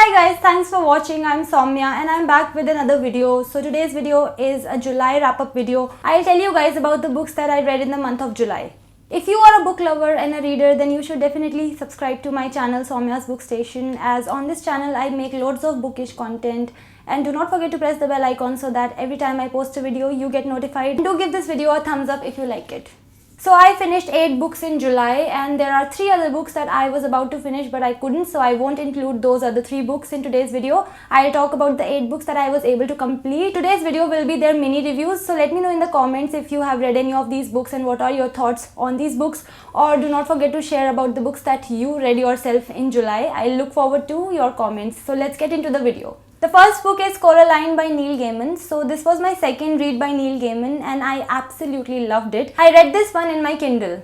Hi guys, thanks for watching. I'm Saumya and I'm back with another video. So today's video is a July wrap-up video. I'll tell you guys about the books that I read in the month of July. If you are a book lover and a reader, then you should definitely subscribe to my channel Saumya's Bookstation, as on this channel I make loads of bookish content. And do not forget to press the bell icon so that every time I post a video you get notified. Do give this video a thumbs up if you like it. So I finished 8 books in July, and there are 3 other books that I was about to finish but I couldn't, so I won't include those other 3 books in today's video. I'll talk about the 8 books that I was able to complete. Today's video will be their mini reviews, so let me know in the comments if you have read any of these books and what are your thoughts on these books, or do not forget to share about the books that you read yourself in July. I look forward to your comments. So let's get into the video. The first book is Coraline by Neil Gaiman. So this was my second read by Neil Gaiman and I absolutely loved it. I read this one in my Kindle.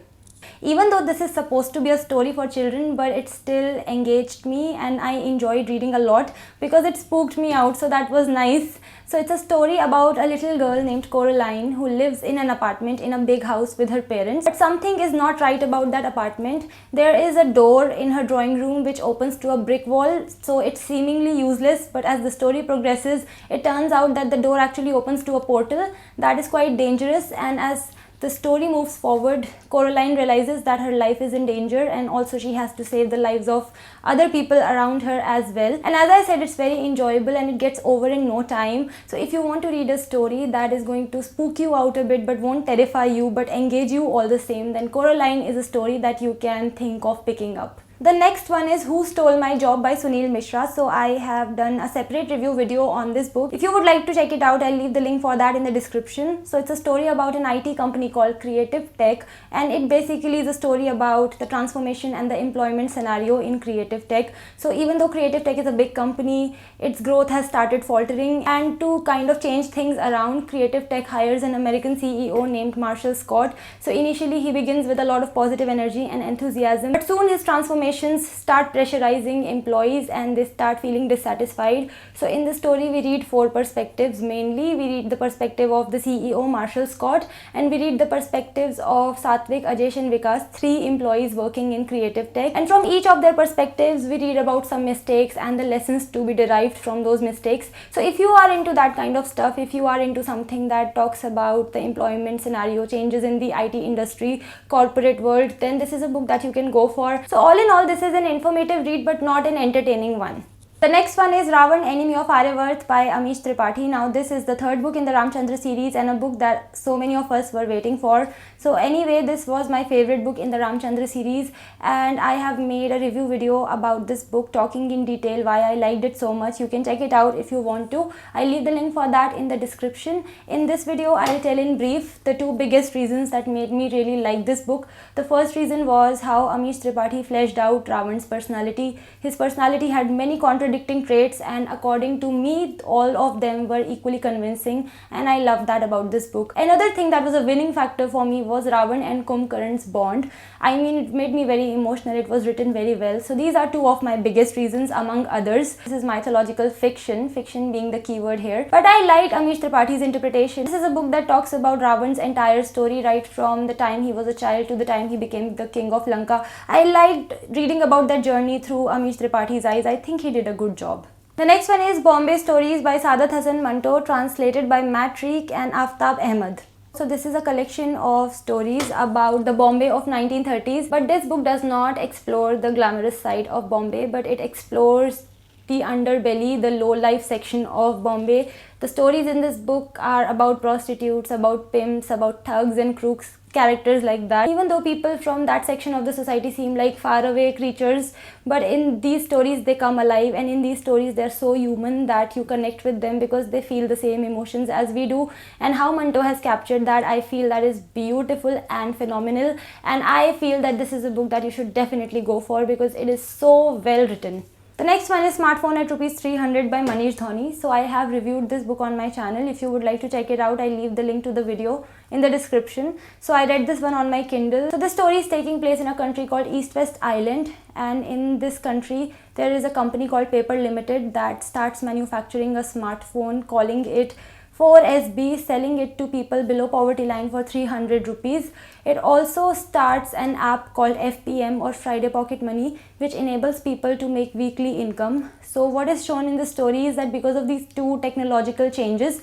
Even though this is supposed to be a story for children, but it still engaged me and I enjoyed reading a lot because it spooked me out, so that was nice. So it's a story about a little girl named Coraline who lives in an apartment in a big house with her parents. But something is not right about that apartment. There is a door in her drawing room which opens to a brick wall, so it's seemingly useless, but as the story progresses, it turns out that the door actually opens to a portal that is quite dangerous, and as the story moves forward, Coraline realizes that her life is in danger and also she has to save the lives of other people around her as well. And as I said, it's very enjoyable and it gets over in no time. So if you want to read a story that is going to spook you out a bit but won't terrify you but engage you all the same, then Coraline is a story that you can think of picking up. The next one is Who Stole My Job by Sunil Mishra. So I have done a separate review video on this book. If you would like to check it out, I'll leave the link for that in the description. So it's a story about an IT company called Creative Tech, and it basically is a story about the transformation and the employment scenario in Creative Tech. So even though Creative Tech is a big company, its growth has started faltering, and to kind of change things around, Creative Tech hires an American CEO named Marshall Scott. So initially he begins with a lot of positive energy and enthusiasm, but soon his transformation start pressurizing employees and they start feeling dissatisfied. So in the story we read 4 perspectives. Mainly we read the perspective of the CEO Marshall Scott, and we read the perspectives of Satvik, Ajesh and Vikas, 3 employees working in Creative Tech, and from each of their perspectives we read about some mistakes and the lessons to be derived from those mistakes. So if you are into that kind of stuff, if you are into something that talks about the employment scenario, changes in the IT industry, corporate world, then this is a book that you can go for. So all in all, this is an informative read but not an entertaining one. The next one is Ravan, Enemy of Aryavarth by Amish Tripathi. Now this is the 3rd book in the Ramchandra series and a book that so many of us were waiting for. So anyway, this was my favorite book in the Ramchandra series and I have made a review video about this book talking in detail why I liked it so much. You can check it out if you want to. I'll leave the link for that in the description. In this video, I'll tell in brief the 2 biggest reasons that made me really like this book. The first reason was how Amish Tripathi fleshed out Ravan's personality. His personality had many contradicting traits, and according to me, all of them were equally convincing, and I love that about this book. Another thing that was a winning factor for me was Ravan and Kumbhakarna's bond. I mean, it made me very emotional. It was written very well. So these are 2 of my biggest reasons among others. This is mythological fiction being the keyword here, but I liked Amish Tripathi's interpretation. This is a book that talks about Ravan's entire story, right from the time he was a child to the time he became the king of Lanka. I liked reading about that journey through Amish Tripathi's eyes. I think he did a good job. The next one is Bombay Stories by Saadat Hasan Manto, translated by Matt Reek and Aftab Ahmed. So this is a collection of stories about the Bombay of 1930s, but this book does not explore the glamorous side of Bombay, but it explores the underbelly, the low life section of Bombay. The stories in this book are about prostitutes, about pimps, about thugs and crooks, characters like that. Even though people from that section of the society seem like faraway creatures, but in these stories they come alive, and in these stories they're so human that you connect with them because they feel the same emotions as we do. And how Manto has captured that, I feel that is beautiful and phenomenal, and I feel that this is a book that you should definitely go for because it is so well written. The next one is Smartphone at ₹300 by Manish Dhoni. So I have reviewed this book on my channel. If you would like to check it out, I'll leave the link to the video in the description. So I read this one on my Kindle. So the story is taking place in a country called East West Island, and in this country there is a company called Paper Limited that starts manufacturing a smartphone, calling it 4SB, selling it to people below poverty line for 300 rupees. It also starts an app called FPM or Friday Pocket Money, which enables people to make weekly income. So what is shown in the story is that because of these two technological changes,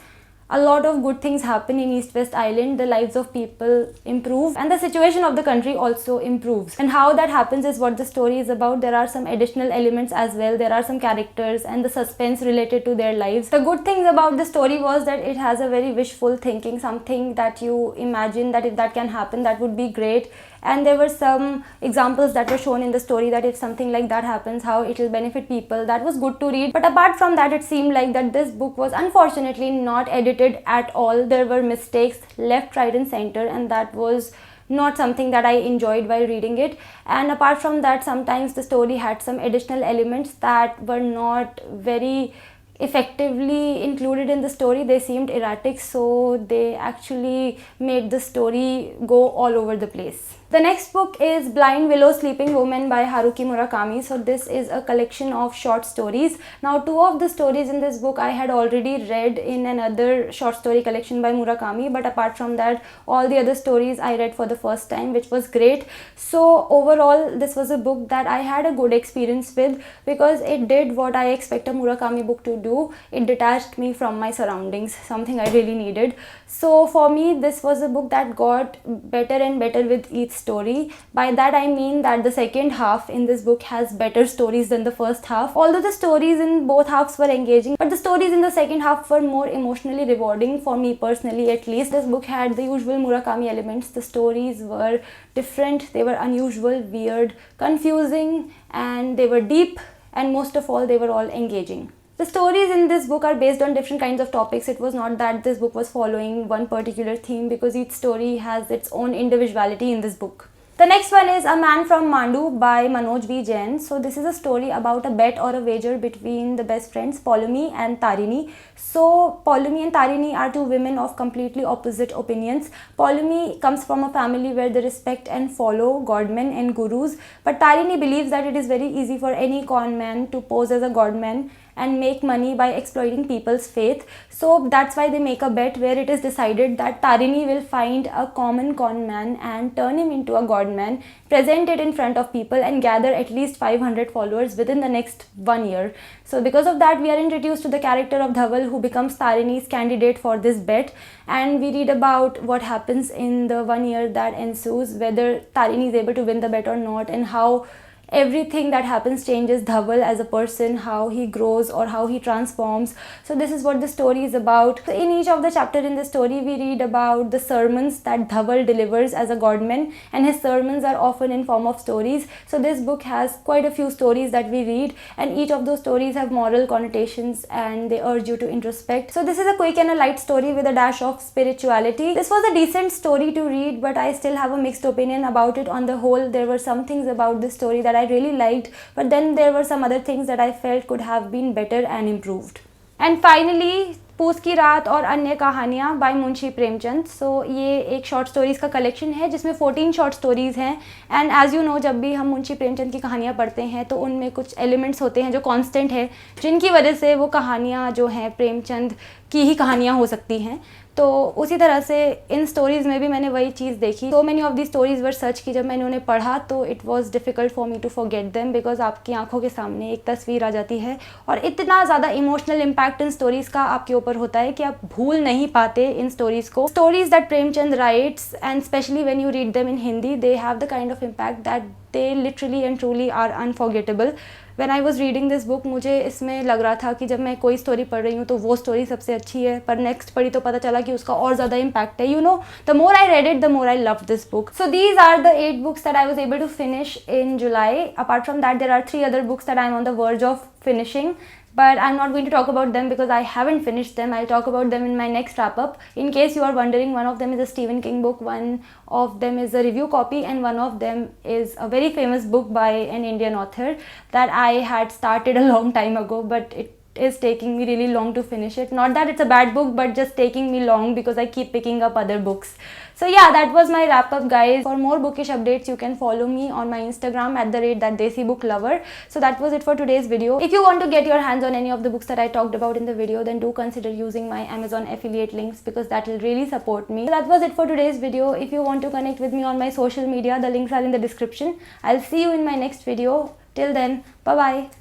a lot of good things happen in East West Island. The lives of people improve and the situation of the country also improves. And how that happens is what the story is about. There are some additional elements as well. There are some characters and the suspense related to their lives. The good things about the story was that it has a very wishful thinking, something that you imagine that if that can happen, that would be great. And there were some examples that were shown in the story that if something like that happens, how it will benefit people. That was good to read. But apart from that, it seemed like that this book was unfortunately not edited at all. There were mistakes left, right and center, and that was not something that I enjoyed while reading it. And apart from that, sometimes the story had some additional elements that were not very effectively included in the story. They seemed erratic, so they actually made the story go all over the place. The next book is Blind Willow Sleeping Woman by Haruki Murakami. So this is a collection of short stories. Now, two of the stories in this book I had already read in another short story collection by Murakami, but apart from that, all the other stories I read for the first time, which was great. So overall, this was a book that I had a good experience with because it did what I expect a Murakami book to do. It detached me from my surroundings, something I really needed. So for me, this was a book that got better and better with each story. By that I mean that the second half in this book has better stories than the first half. Although the stories in both halves were engaging, but the stories in the second half were more emotionally rewarding for me personally at least. This book had the usual Murakami elements. The stories were different, they were unusual, weird, confusing, and they were deep, and most of all, they were all engaging. The stories in this book are based on different kinds of topics. It was not that this book was following one particular theme because each story has its own individuality in this book. The next one is A Man from Mondo by Manoj V. Jain. So this is a story about a bet or a wager between the best friends Polumi and Tarini. So Polumi and Tarini are two women of completely opposite opinions. Polumi comes from a family where they respect and follow godmen and gurus, but Tarini believes that it is very easy for any con man to pose as a godman and make money by exploiting people's faith. So that's why they make a bet where it is decided that Tarini will find a common con man and turn him into a god man, present it in front of people and gather at least 500 followers within the next 1 year. So because of that, we are introduced to the character of Dhaval, who becomes Tarini's candidate for this bet, and we read about what happens in the 1 year that ensues, whether Tarini is able to win the bet or not, and how everything that happens changes Dhaval as a person, how he grows or how he transforms. So this is what the story is about. So in each of the chapter in the story, we read about the sermons that Dhaval delivers as a godman, and his sermons are often in form of stories. So this book has quite a few stories that we read, and each of those stories have moral connotations and they urge you to introspect. So this is a quick and a light story with a dash of spirituality. This was a decent story to read, but I still have a mixed opinion about it. On the whole, there were some things about this story that I really liked, but then there were some other things that I felt could have been better and improved. And finally, पूस की रात और अन्य कहानियाँ bye Munshi Premchand. सो ये एक short stories का collection है जिसमें 14 शॉर्ट स्टोरीज़ हैं. एंड एज़ यू नो, जब भी हम मुंशी प्रेमचंद की कहानियाँ पढ़ते हैं तो उनमें कुछ एलिमेंट्स होते हैं जो कांस्टेंट है, जिनकी वजह से वो कहानियाँ जो हैं प्रेमचंद की ही कहानियाँ हो सकती हैं. तो उसी तरह से इन स्टोरीज़ में भी मैंने वही चीज़ देखी. So many of the stories were such की जब मैंने उन्हें पढ़ा तो it was difficult for me to forget them, because आपकी आंखों के सामने एक तस्वीर आ जाती है और इतना ज़्यादा इमोशनल इम्पैक्ट इन स्टोरीज़ का आपके ऊपर होता है कि आप भूल नहीं पाते इन स्टोरीज़ को. Stories that Premchand writes, and specially when you read them in Hindi, they have the kind of impact that they literally and truly are unforgettable. When I was reading this book, मुझे इसमें लग रहा था कि जब मैं कोई स्टोरी पढ़ रही हूँ तो वो स्टोरी सबसे अच्छी है, पर नेक्स्ट पढ़ी तो पता चला कि उसका और ज़्यादा इम्पैक्ट है. You know, the more I read it, the more I love this book. So these are the 8 books that I was able to finish in July. Apart from that, there are 3 other books that I'm on the verge of finishing, but I'm not going to talk about them because I haven't finished them. I'll talk about them in my next wrap up. In case you are wondering, one of them is a Stephen King book, one of them is a review copy, and one of them is a very famous book by an Indian author that I had started a long time ago, but it is taking me really long to finish it. Not that it's a bad book, but just taking me long because I keep picking up other books. So yeah, that was my wrap up, guys. For more bookish updates, you can follow me on my Instagram at @thatdesibooklover. So that was it for today's video. If you want to get your hands on any of the books that I talked about in the video, then do consider using my Amazon affiliate links because that will really support me. So that was it for today's video. If you want to connect with me on my social media, the links are in the description. I'll see you in my next video. Till then, bye bye.